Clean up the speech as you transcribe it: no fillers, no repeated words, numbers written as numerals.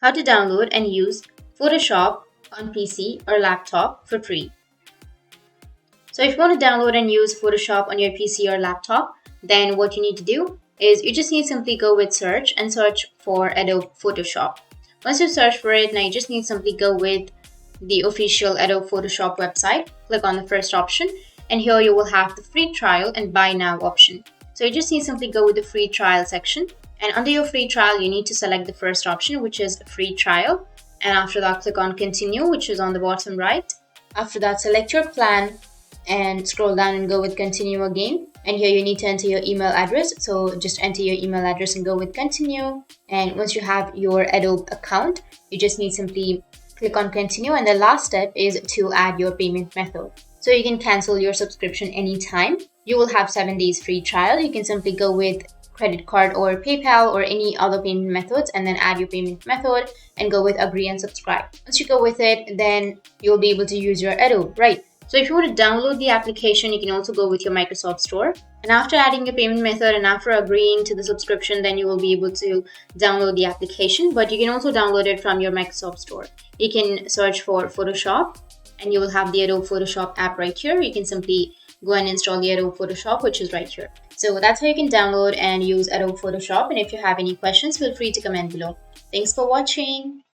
how to download and use Photoshop on PC or laptop for free. So if you want to download and use Photoshop on your PC or laptop, then what you need to do is you just need to simply go with search and search for Adobe Photoshop. Once you search for it, now you just need to simply go with the official Adobe Photoshop website. Click on the first option, and here you will have the free trial and buy now option. So you just need to simply go with the free trial section, and under your free trial you need to select the first option, which is free trial, and after that click on continue, which is on the bottom right. After that, select your plan and scroll down and go with continue again, and here you need to enter your email address, so just enter your email address and go with continue. And once you have your Adobe account, you just need simply click on continue, and the last step is to add your payment method. So you can cancel your subscription anytime. You will have 7 days free trial. You can simply go with credit card or PayPal or any other payment methods, and then add your payment method and go with agree and subscribe. Once you go with it, then you'll be able to use your Adobe, right? So if you want to download the application, you can also go with your Microsoft Store. And after adding your payment method and after agreeing to the subscription, then you will be able to download the application. But you can also download it from your Microsoft Store. You can search for Photoshop and you will have the Adobe Photoshop app right here. You can simply go and install the Adobe Photoshop, which is right here. So that's how you can download and use Adobe Photoshop. And if you have any questions, feel free to comment below. Thanks for watching.